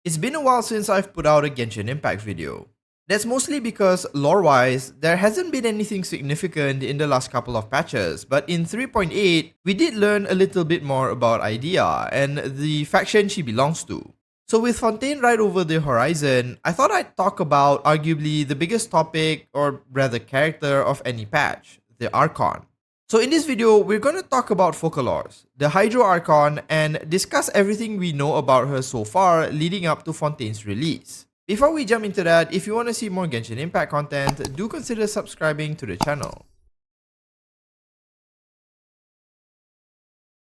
It's been a while since I've put out a Genshin Impact video. That's mostly because lore-wise, there hasn't been anything significant in the last couple of patches, but in 3.8, we did learn a little bit more about Idea and the faction she belongs to. So with Fontaine right over the horizon, I thought I'd talk about arguably the biggest topic, or rather character of any patch, the Archon. So in this video, we're going to talk about focalors, the Hydro Archon, and discuss everything we know about her so far leading up to Fontaine's release. Before we jump into that, if you want to see more Genshin Impact content, do consider subscribing to the channel.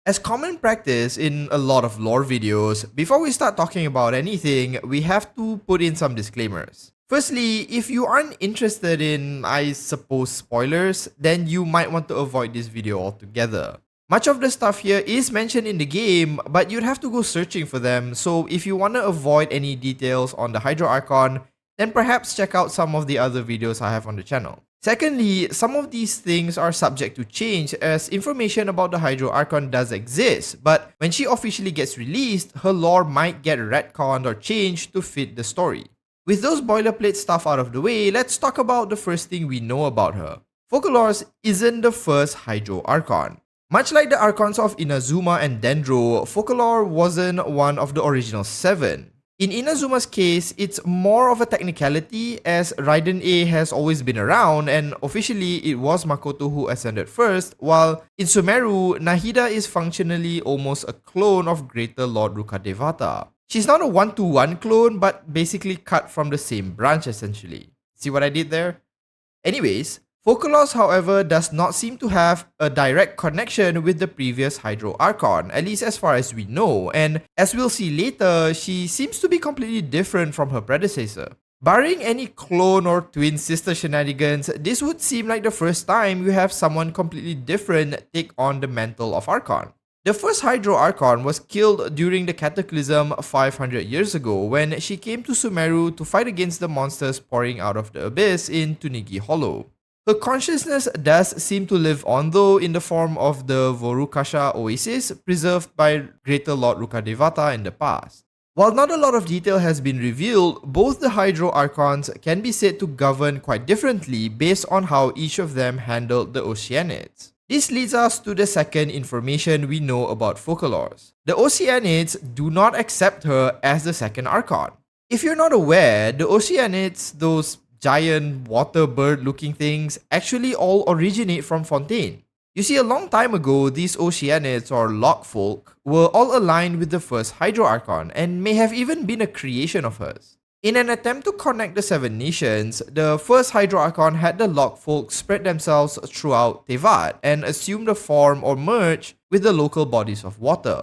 As common practice in a lot of lore videos, before we start talking about anything, we have to put in some disclaimers. Firstly, if you aren't interested in, I suppose, spoilers, then you might want to avoid this video altogether. Much of the stuff here is mentioned in the game, but you'd have to go searching for them, so if you want to avoid any details on the Hydro Archon, then perhaps check out some of the other videos I have on the channel. Secondly, some of these things are subject to change as information about the Hydro Archon does exist, but when she officially gets released, her lore might get retconned or changed to fit the story. With those boilerplate stuff out of the way, let's talk about the first thing we know about her. Focalors isn't the first Hydro Archon. Much like the Archons of Inazuma and Dendro, Focalor wasn't one of the original 7. In Inazuma's case, it's more of a technicality as Raiden A has always been around and officially it was Makoto who ascended first, while in Sumeru, Nahida is functionally almost a clone of Greater Lord Rukkhadevata. She's not a one-to-one clone, but basically cut from the same branch essentially. See what I did there? Anyways, Focalors, however, does not seem to have a direct connection with the previous Hydro Archon, at least as far as we know, and as we'll see later, she seems to be completely different from her predecessor. Barring any clone or twin sister shenanigans, this would seem like the first time you have someone completely different take on the mantle of Archon. The first Hydro Archon was killed during the Cataclysm 500 years ago when she came to Sumeru to fight against the monsters pouring out of the abyss in Tunigi Hollow. Her consciousness does seem to live on though in the form of the Vorukasha Oasis preserved by Greater Lord Rukkhadevata in the past. While not a lot of detail has been revealed, both the Hydro Archons can be said to govern quite differently based on how each of them handled the Oceanids. This leads us to the second information we know about Focalors. The Oceanids do not accept her as the second Archon. If you're not aware, the Oceanids, those giant water bird looking things, actually all originate from Fontaine. You see, a long time ago, these Oceanids or Lock folk were all aligned with the first Hydro Archon and may have even been a creation of hers. In an attempt to connect the 7 nations, the first Hydro Archon had the Lock folk spread themselves throughout Tevat and assume the form or merge with the local bodies of water.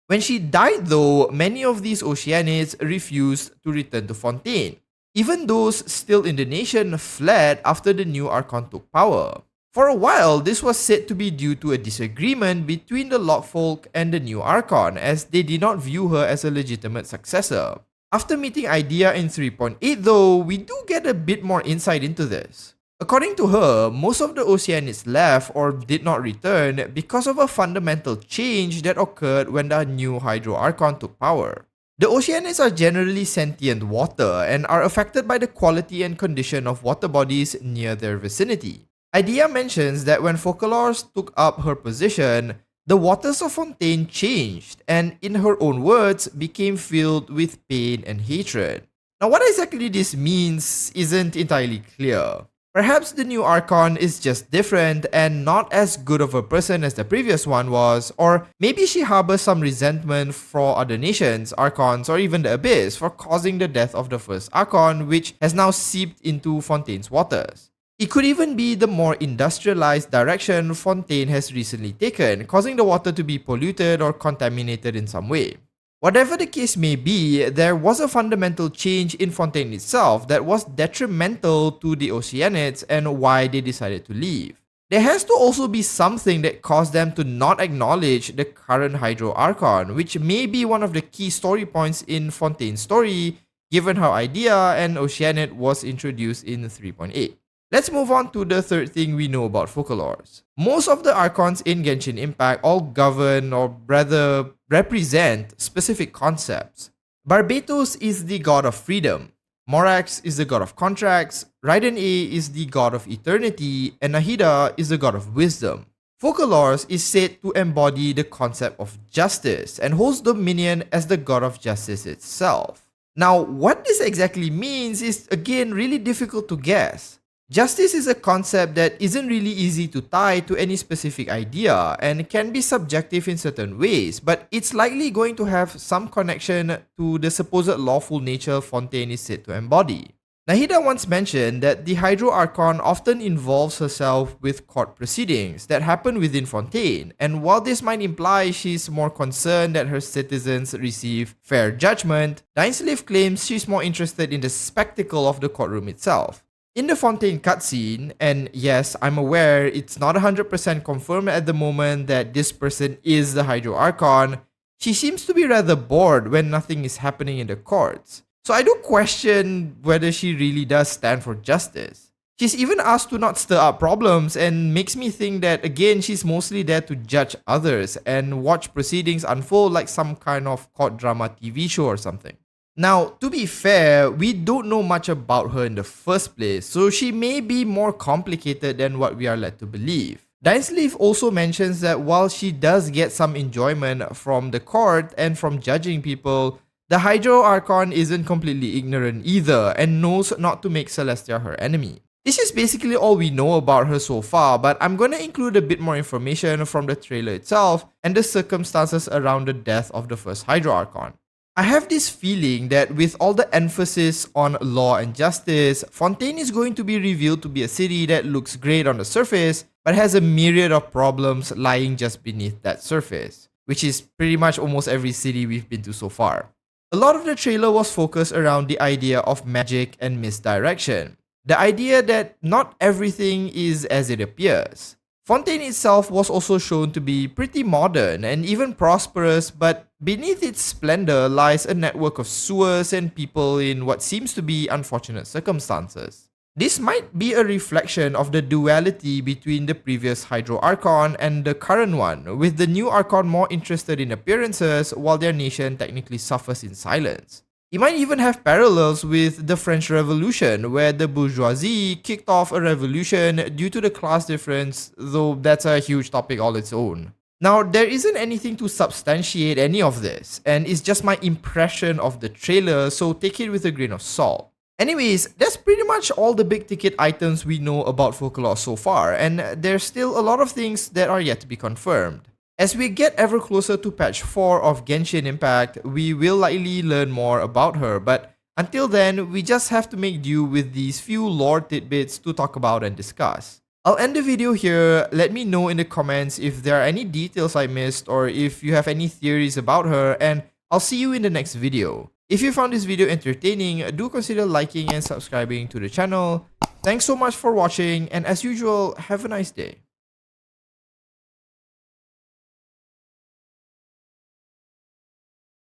When she died though, many of these Oceanids refused to return to Fontaine. Even those still in the nation fled after the new Archon took power. For a while, this was said to be due to a disagreement between the Lock folk and the new Archon as they did not view her as a legitimate successor. After meeting Idea in 3.8 though, we do get a bit more insight into this. According to her, most of the Oceanids left or did not return because of a fundamental change that occurred when the new Hydro Archon took power. The Oceanids are generally sentient water and are affected by the quality and condition of water bodies near their vicinity. Idea mentions that when Focalors took up her position, the waters of Fontaine changed and, in her own words, became filled with pain and hatred. Now, what exactly this means isn't entirely clear. Perhaps the new Archon is just different and not as good of a person as the previous one was, or maybe she harbors some resentment for other nations, Archons, or even the Abyss for causing the death of the first Archon, which has now seeped into Fontaine's waters. It could even be the more industrialized direction Fontaine has recently taken, causing the water to be polluted or contaminated in some way. Whatever the case may be, there was a fundamental change in Fontaine itself that was detrimental to the Oceanids and why they decided to leave. There has to also be something that caused them to not acknowledge the current Hydro Archon, which may be one of the key story points in Fontaine's story, given how Idea and Oceanid was introduced in 3.8. Let's move on to the third thing we know about Focalors. Most of the Archons in Genshin Impact all govern or rather represent specific concepts. Barbatos is the god of freedom, Morax is the god of contracts, Raiden A is the god of eternity, and Nahida is the god of wisdom. Focalors is said to embody the concept of justice and holds dominion as the god of justice itself. Now, what this exactly means is again really difficult to guess. Justice is a concept that isn't really easy to tie to any specific idea and can be subjective in certain ways, but it's likely going to have some connection to the supposed lawful nature Fontaine is said to embody. Nahida once mentioned that the Hydro Archon often involves herself with court proceedings that happen within Fontaine, and while this might imply she's more concerned that her citizens receive fair judgment, Dainsleif claims she's more interested in the spectacle of the courtroom itself. In the Fontaine cutscene, and yes, I'm aware it's not 100% confirmed at the moment that this person is the Hydro Archon, she seems to be rather bored when nothing is happening in the courts. So I do question whether she really does stand for justice. She's even asked to not stir up problems and makes me think that again she's mostly there to judge others and watch proceedings unfold like some kind of court drama TV show or something. Now, to be fair, we don't know much about her in the first place, so she may be more complicated than what we are led to believe. Dainsleif also mentions that while she does get some enjoyment from the court and from judging people, the Hydro Archon isn't completely ignorant either and knows not to make Celestia her enemy. This is basically all we know about her so far, but I'm gonna include a bit more information from the trailer itself and the circumstances around the death of the first Hydro Archon. I have this feeling that with all the emphasis on law and justice, Fontaine is going to be revealed to be a city that looks great on the surface, but has a myriad of problems lying just beneath that surface, which is pretty much almost every city we've been to so far. A lot of the trailer was focused around the idea of magic and misdirection. The idea that not everything is as it appears. Fontaine itself was also shown to be pretty modern and even prosperous, but beneath its splendor lies a network of sewers and people in what seems to be unfortunate circumstances. This might be a reflection of the duality between the previous Hydro Archon and the current one, with the new Archon more interested in appearances while their nation technically suffers in silence. It might even have parallels with the French Revolution, where the bourgeoisie kicked off a revolution due to the class difference, though that's a huge topic all its own. Now, there isn't anything to substantiate any of this, and it's just my impression of the trailer, so take it with a grain of salt. Anyways, that's pretty much all the big ticket items we know about Focalors so far, and there's still a lot of things that are yet to be confirmed. As we get ever closer to patch 4 of Genshin Impact, we will likely learn more about her, but until then, we just have to make do with these few lore tidbits to talk about and discuss. I'll end the video here. Let me know in the comments if there are any details I missed or if you have any theories about her, and I'll see you in the next video. If you found this video entertaining, do consider liking and subscribing to the channel. Thanks so much for watching, and as usual, have a nice day.